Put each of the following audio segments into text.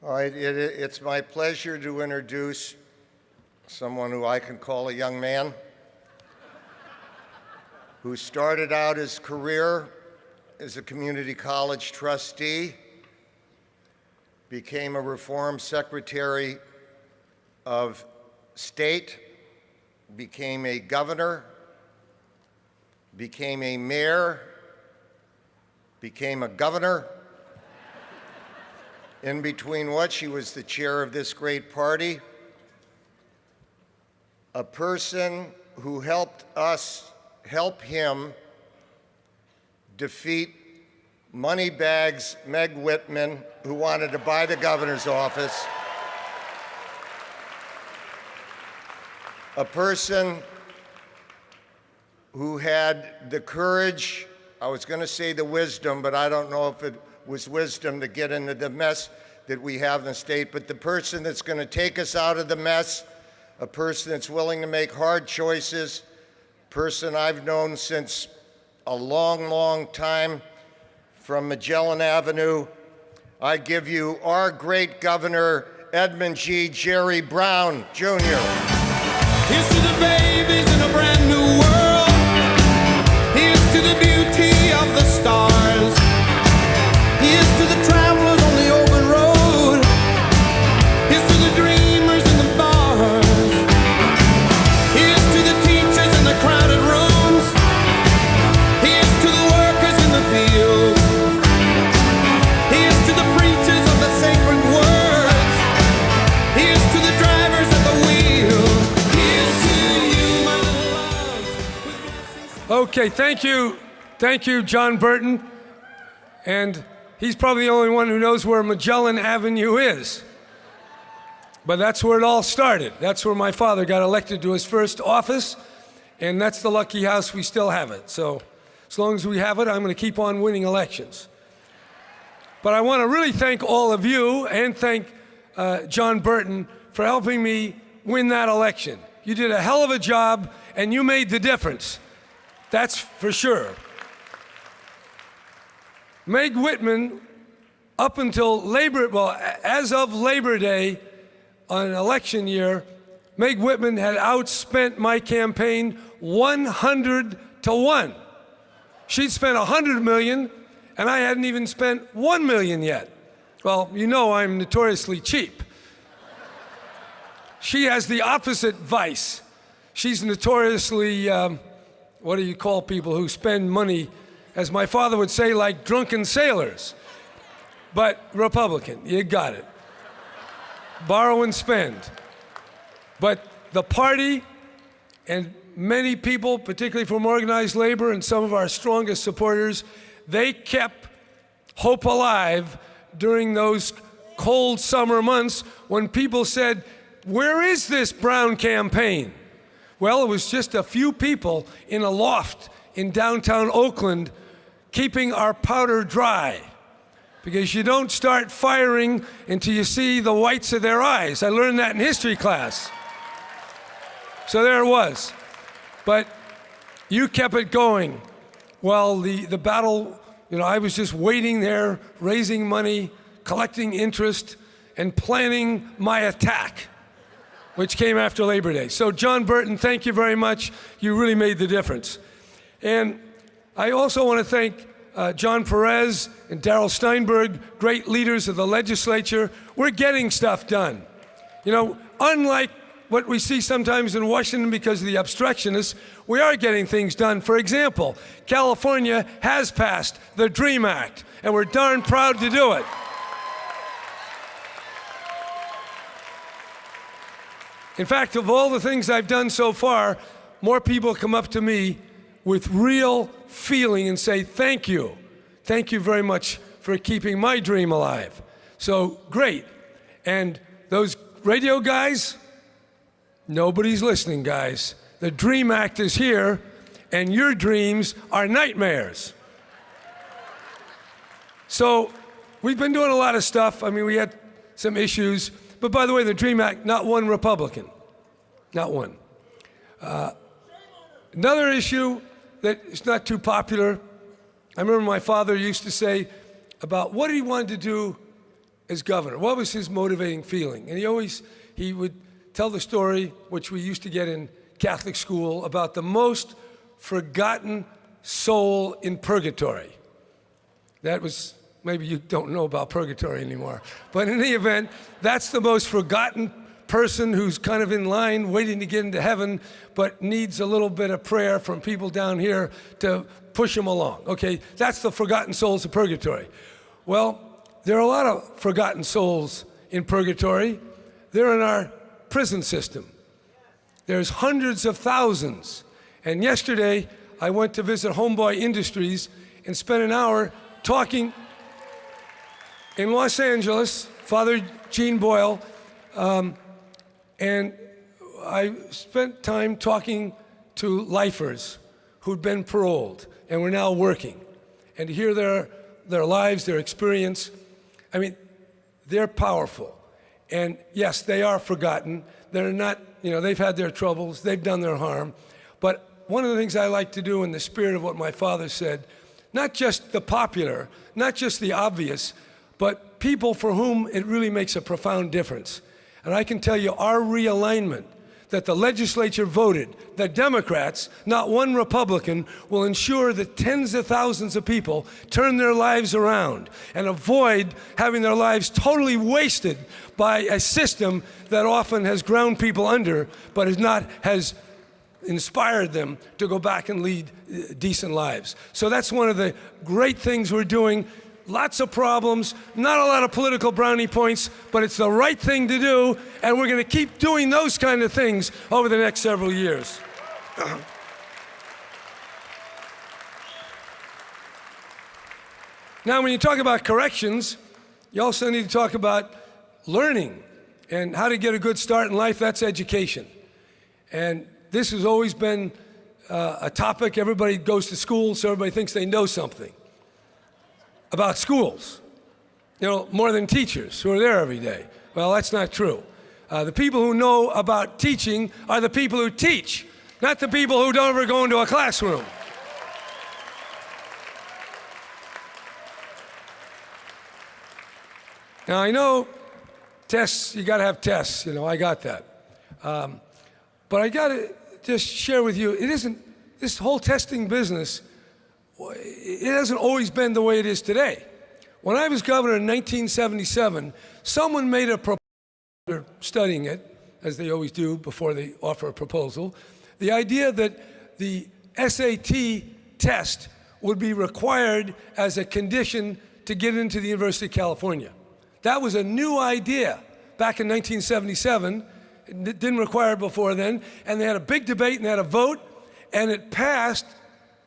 All right, it's my pleasure to introduce someone who I can call a young man, who started out his career as a community college trustee, became a Reform Secretary of State, became a governor, became a mayor, became a governor, in between what she was the chair of this great party, a person who helped us help him defeat Moneybags Meg Whitman, who wanted to buy the governor's office, a person who had the courage, I was going to say the wisdom, but I don't know if it was wisdom to get into the mess that we have in the state, but the person that's going to take us out of the mess, a person that's willing to make hard choices, person I've known since a long, long time from Magellan Avenue. I give you our great governor, Edmund G. Jerry Brown, Jr. Here's to the babies in a brand new world. Here's to the beauty of the stars. Here's to the travelers on the open road. Here's to the dreamers in the bars. Here's to the teachers in the crowded rooms. Here's to the workers in the fields. Here's to the preachers of the sacred words. Here's to the drivers at the wheel. Here's to you, my love. Okay, thank you, John Burton. And he's probably the only one who knows where Magellan Avenue is. But that's where it all started. That's where my father got elected to his first office, and that's the lucky house we still have it. So as long as we have it, I'm going to keep on winning elections. But I want to really thank all of you and thank John Burton for helping me win that election. You did a hell of a job, and you made the difference. That's for sure. Meg Whitman, up until as of Labor Day on election year, Meg Whitman had outspent my campaign 100 to 1. She'd spent 100 million, and I hadn't even spent 1 million yet. Well, you know I'm notoriously cheap. She has the opposite vice. She's notoriously, what do you call people who spend money, as my father would say, like drunken sailors. But Republican, you got it. Borrow and spend. But the party and many people, particularly from organized labor and some of our strongest supporters, they kept hope alive during those cold summer months when people said, "Where is this Brown campaign?" Well, it was just a few people in a loft in downtown Oakland keeping our powder dry, because you don't start firing until you see the whites of their eyes. I learned that in history class. So there it was. But you kept it going while the battle, I was just waiting there, raising money, collecting interest, and planning my attack, which came after Labor Day. So John Burton, thank you very much. You really made the difference. And I also want to thank John Perez and Darrell Steinberg, great leaders of the legislature. We're getting stuff done. Unlike what we see sometimes in Washington because of the obstructionists, we are getting things done. For example, California has passed the DREAM Act, and we're darn proud to do it. In fact, of all the things I've done so far, more people come up to me with real feeling and say, thank you. Thank you very much for keeping my dream alive. So great. And those radio guys, nobody's listening, guys. The DREAM Act is here, and your dreams are nightmares. So we've been doing a lot of stuff. We had some issues. But by the way, the DREAM Act, not one Republican. Not one. Another issue that is not too popular, I remember my father used to say about what he wanted to do as governor? What was his motivating feeling? And he would tell the story, which we used to get in Catholic school, about the most forgotten soul in purgatory. That was, maybe you don't know about purgatory anymore, but in any event, that's the most forgotten person who's kind of in line waiting to get into heaven, but needs a little bit of prayer from people down here to push him along. Okay, that's the forgotten souls of purgatory. Well, there are a lot of forgotten souls in purgatory. They're in our prison system. There's hundreds of thousands. And yesterday, I went to visit Homeboy Industries and spent an hour talking in Los Angeles, Father Gene Boyle, and I spent time talking to lifers who'd been paroled and were now working. And to hear their lives, their experience, I mean, they're powerful. And yes, they are forgotten. They're not, they've had their troubles, they've done their harm. But one of the things I like to do in the spirit of what my father said, not just the popular, not just the obvious, but people for whom it really makes a profound difference. And I can tell you our realignment that the legislature voted, that Democrats, not one Republican, will ensure that tens of thousands of people turn their lives around and avoid having their lives totally wasted by a system that often has ground people under, but has inspired them to go back and lead decent lives. So that's one of the great things we're doing. Lots of problems, not a lot of political brownie points, but it's the right thing to do, and we're going to keep doing those kind of things over the next several years. Now, when you talk about corrections, you also need to talk about learning and how to get a good start in life. That's education. And this has always been a topic. Everybody goes to school, so everybody thinks they know something about schools, more than teachers who are there every day. Well, that's not true. The people who know about teaching are the people who teach, not the people who don't ever go into a classroom. Now, I know tests, you gotta have tests, I got that. But I gotta just share with you, this whole testing business, it hasn't always been the way it is today. When I was governor in 1977, someone made a proposal, studying it, as they always do before they offer a proposal, the idea that the SAT test would be required as a condition to get into the University of California. That was a new idea back in 1977. It didn't require it before then, and they had a big debate and they had a vote, and it passed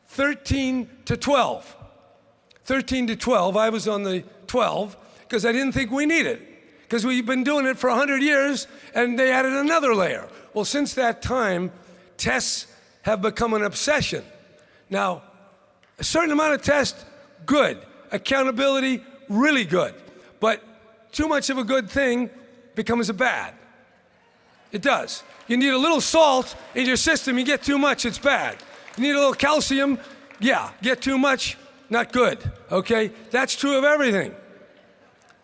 13 to 12. 13 to 12, I was on the 12, because I didn't think we needed it, because we've been doing it for 100 years, and they added another layer. Well, since that time, tests have become an obsession. Now, a certain amount of tests, good. Accountability, really good. But too much of a good thing becomes a bad. It does. You need a little salt in your system, you get too much, it's bad. You need a little calcium, get too much, not good, okay? That's true of everything.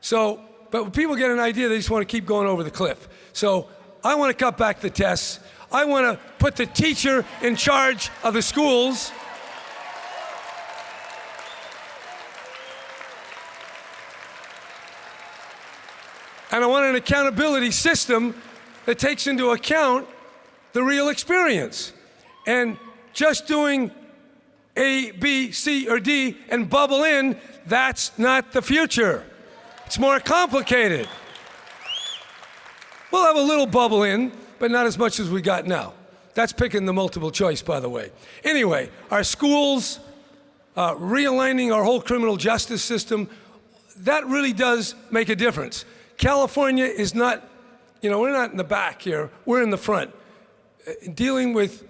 So, but when people get an idea, they just want to keep going over the cliff. So I want to cut back the tests. I want to put the teacher in charge of the schools. And I want an accountability system that takes into account the real experience. And just doing A, B, C, or D and bubble in, that's not the future. It's more complicated. We'll have a little bubble in, but not as much as we got now. That's picking the multiple choice, by the way. Anyway, our schools, realigning our whole criminal justice system, that really does make a difference. California is not, we're not in the back here, we're in the front. Dealing with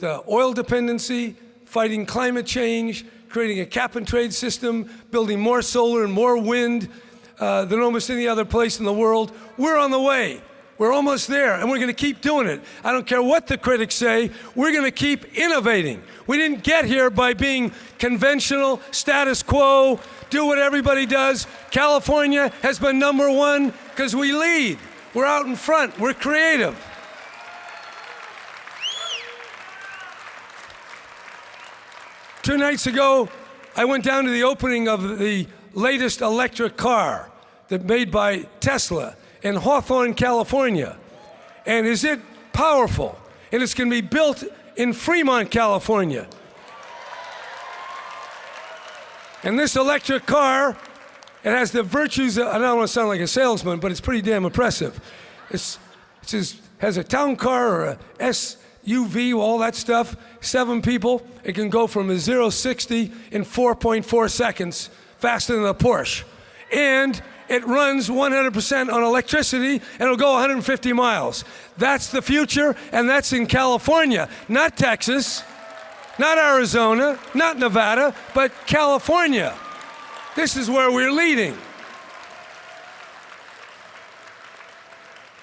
oil dependency, fighting climate change, creating a cap and trade system, building more solar and more wind than almost any other place in the world. We're on the way. We're almost there, and we're going to keep doing it. I don't care what the critics say. We're going to keep innovating. We didn't get here by being conventional, status quo, do what everybody does. California has been number one because we lead. We're out in front. We're creative. Two nights ago, I went down to the opening of the latest electric car that made by Tesla in Hawthorne, California. And is it powerful? And it's going to be built in Fremont, California. And this electric car, it has the virtues, I don't want to sound like a salesman, but it's pretty damn impressive. It has a town car or a SUV, all that stuff, 7 people. It can go from a 0-60 in 4.4 seconds, faster than a Porsche. And it runs 100% on electricity, and it'll go 150 miles. That's the future, and that's in California, not Texas, not Arizona, not Nevada, but California. This is where we're leading.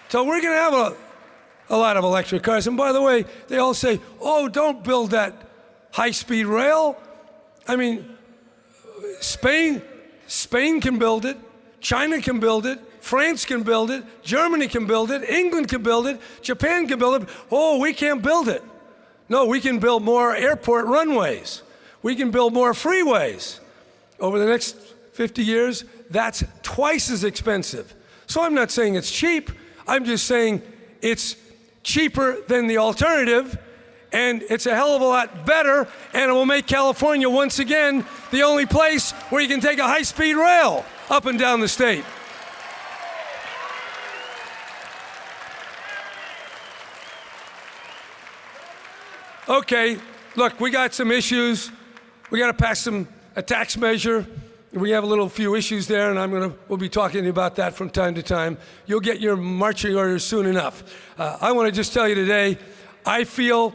So we're going to have a lot of electric cars. And by the way, they all say, oh, don't build that high-speed rail. I mean, Spain can build it. China can build it, France can build it, Germany can build it, England can build it, Japan can build it. Oh, we can't build it. No, we can build more airport runways. We can build more freeways. Over the next 50 years, that's twice as expensive. So I'm not saying it's cheap. I'm just saying it's cheaper than the alternative, and it's a hell of a lot better, and it will make California once again the only place where you can take a high-speed rail up and down the state. Okay, look, we got some issues. We got to pass a tax measure. We have a few issues there, and we'll be talking to you about that from time to time. You'll get your marching orders soon enough. I want to just tell you today, I feel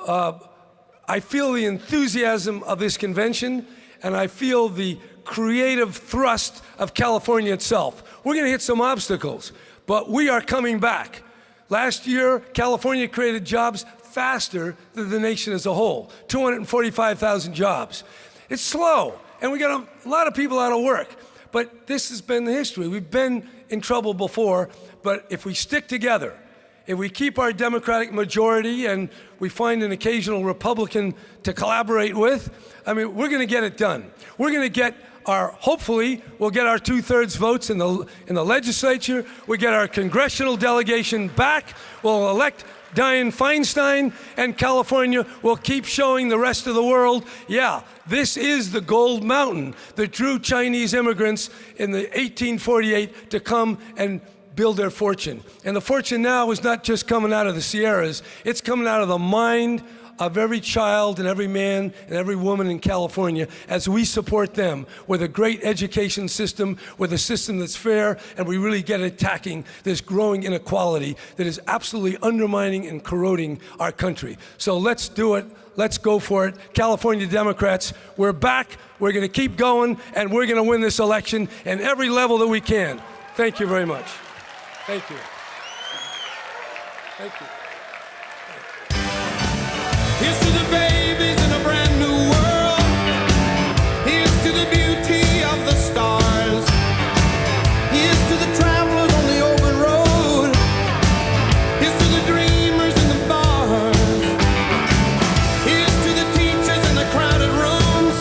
the enthusiasm of this convention, and I feel the creative thrust of California itself. We're going to hit some obstacles, but we are coming back. Last year, California created jobs faster than the nation as a whole, 245,000 jobs. It's slow, and we got a lot of people out of work, but this has been the history. We've been in trouble before, but if we stick together, if we keep our Democratic majority and we find an occasional Republican to collaborate with, I mean, we're going to get it done. We're going to get hopefully, we'll get our 2/3 votes in the legislature. We get our congressional delegation back. We'll elect Dianne Feinstein, and California will keep showing the rest of the world, yeah, this is the gold mountain that drew Chinese immigrants in the 1848 to come and build their fortune. And the fortune now is not just coming out of the Sierras, it's coming out of the mind of every child and every man and every woman in California as we support them with a great education system, with a system that's fair, and we really get attacking this growing inequality that is absolutely undermining and corroding our country. So let's do it. Let's go for it. California Democrats, we're back. We're going to keep going, and we're going to win this election at every level that we can. Thank you very much. Thank you. Thank you. Here's to the babies in a brand new world. Here's to the beauty of the stars. Here's to the travelers on the open road. Here's to the dreamers in the bars. Here's to the teachers in the crowded rooms.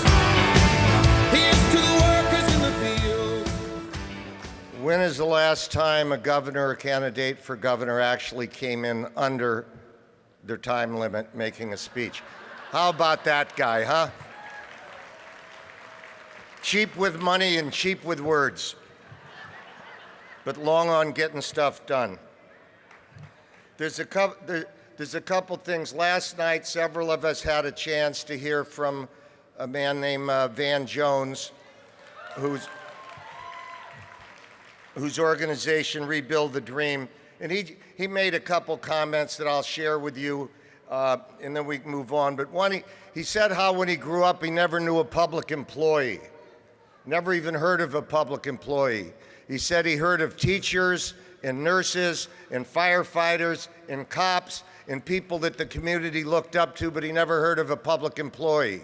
Here's to the workers in the fields. When is the last time a governor or candidate for governor actually came in under their time limit making a speech? How about that guy, huh? Cheap with money and cheap with words, but long on getting stuff done. There's a couple things. Last night, several of us had a chance to hear from a man named Van Jones, whose organization, Rebuild the Dream. And he made a couple comments that I'll share with you, and then we can move on. But one, he said how when he grew up, he never knew a public employee, never even heard of a public employee. He said he heard of teachers and nurses and firefighters and cops and people that the community looked up to, but he never heard of a public employee.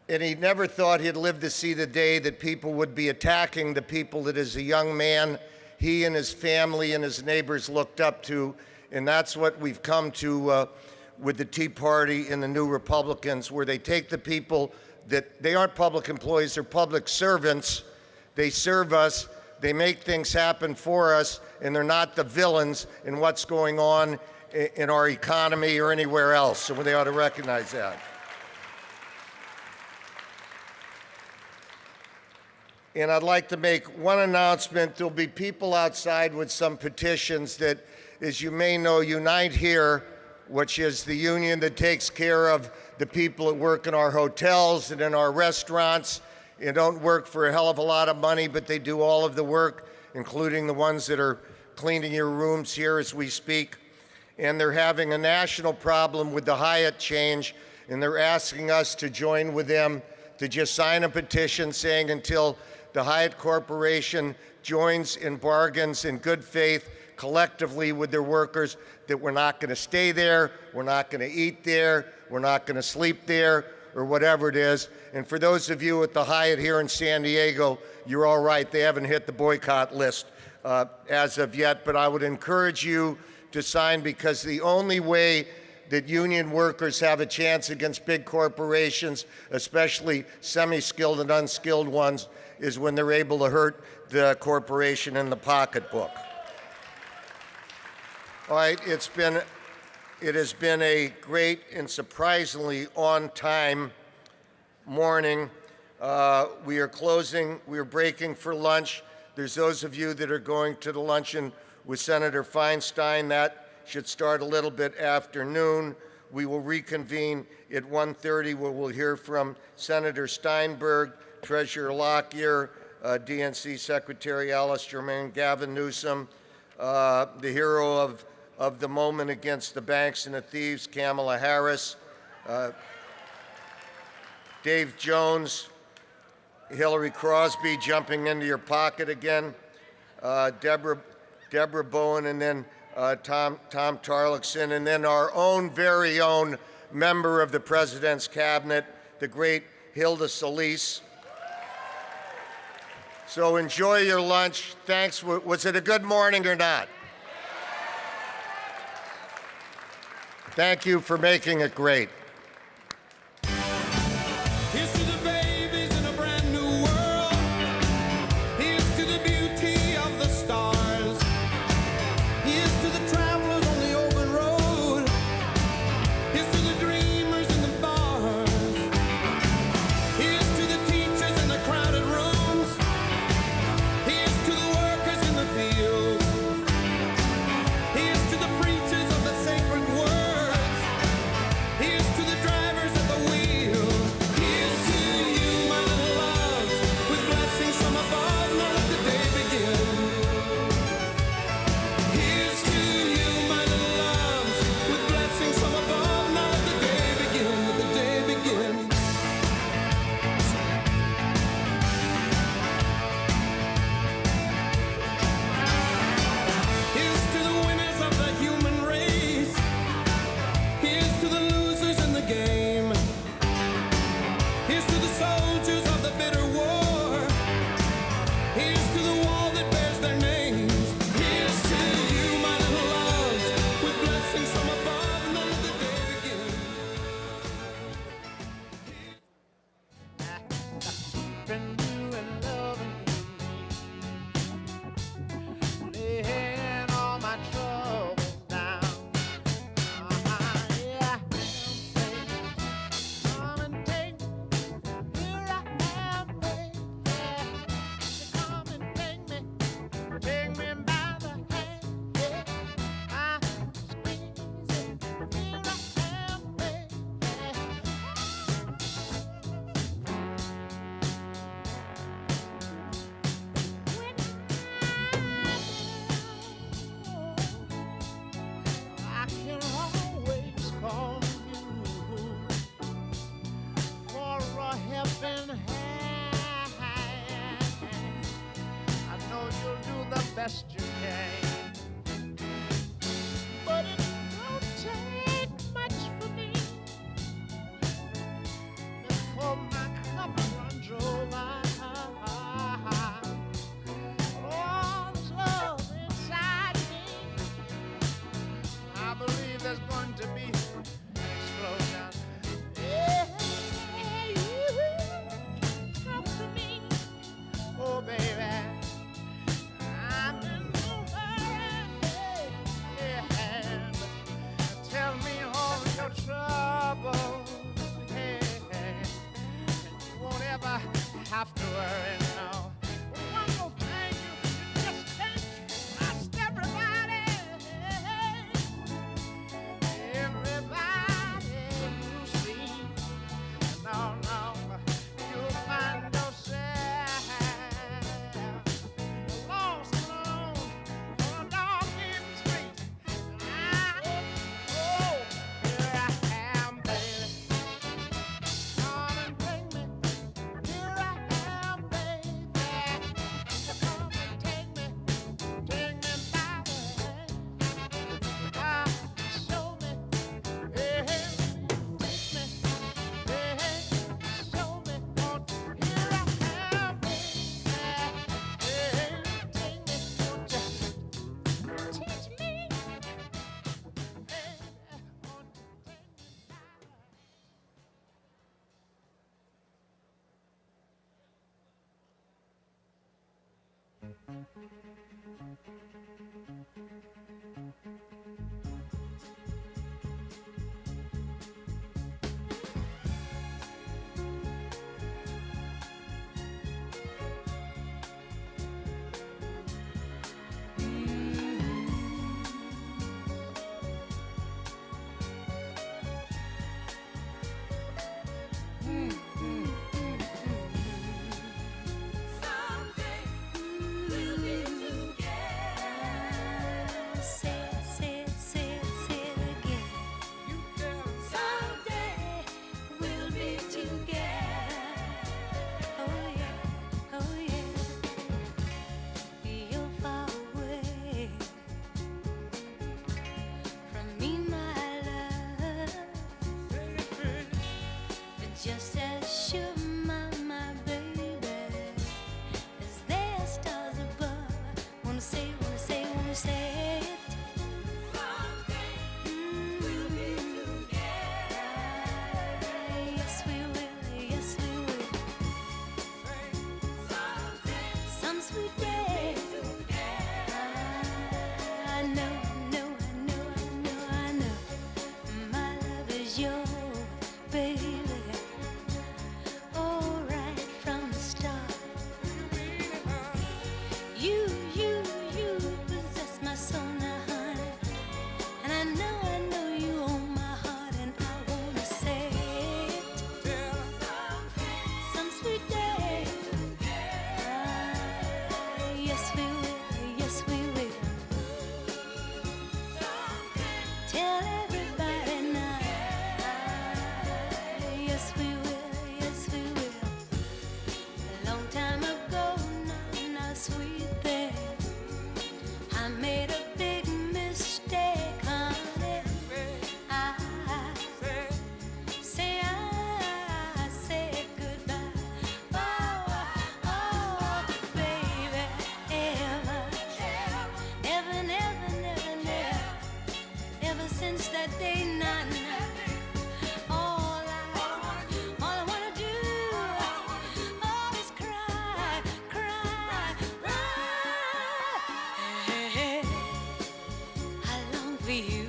And he never thought he'd live to see the day that people would be attacking the people that as a young man, he and his family and his neighbors looked up to. And that's what we've come to with the Tea Party and the New Republicans, where they take the people that they aren't public employees, they're public servants. They serve us, they make things happen for us, and they're not the villains in what's going on in our economy or anywhere else. So they ought to recognize that. And I'd like to make one announcement. There'll be people outside with some petitions that, as you may know, Unite Here, which is the union that takes care of the people that work in our hotels and in our restaurants and don't work for a hell of a lot of money, but they do all of the work, including the ones that are cleaning your rooms here as we speak. And they're having a national problem with the Hyatt change, and they're asking us to join with them to just sign a petition saying until the Hyatt Corporation joins in bargains in good faith collectively with their workers that we're not going to stay there, we're not going to eat there, we're not going to sleep there, or whatever it is. And for those of you at the Hyatt here in San Diego, you're all right. They haven't hit the boycott list as of yet, but I would encourage you to sign, because the only way that union workers have a chance against big corporations, especially semi-skilled and unskilled ones, is when they're able to hurt the corporation in the pocketbook. All right, it has been a great and surprisingly on-time morning. We are breaking for lunch. There's those of you that are going to the luncheon with Senator Feinstein. That should start a little bit after noon. We will reconvene at 1:30, where we'll hear from Senator Steinberg, Treasurer Lockyer, DNC Secretary Alice Germain, Gavin Newsom, the hero of the moment against the banks and the thieves, Kamala Harris, Dave Jones, Hillary Crosby jumping into your pocket again, Deborah Bowen, and then Tom Tarlickson, and then our own very own member of the President's Cabinet, the great Hilda Solis. So enjoy your lunch. Thanks. Was it a good morning or not? Thank you for making it great. Here's to the babies in a brand new world. Here's to the beauty of the stars. Here's to the travelers on the open road. Here's to the dreamers in the bars. Here's to the teachers in the crowded rooms. Here's to the workers in the fields. Here's to the preachers of the sacred words. Here's to Someday we'll be together. Say it, say it, say it, say it again. Someday we'll be together. Oh yeah, oh yeah. You're far away from me, my love. But just as sure, my baby, as there are stars above. Wanna say it. Someday we'll be together. Yes, we will. Yes, we will. Someday, some sweet day. I know. My love is yours, baby. Oh, right from the start. You possess my soul now, honey. And I know you own my heart, and I wanna say it. Some sweet day. Yes, we will. Yes, we will. Tell everybody now. Yes, we will. Yes, we will. A long time ago, now, sweet thing, I made a big mistake, honey. I said goodbye. Oh, baby, ever since that day, now, all I wanna do, is cry. I long for you.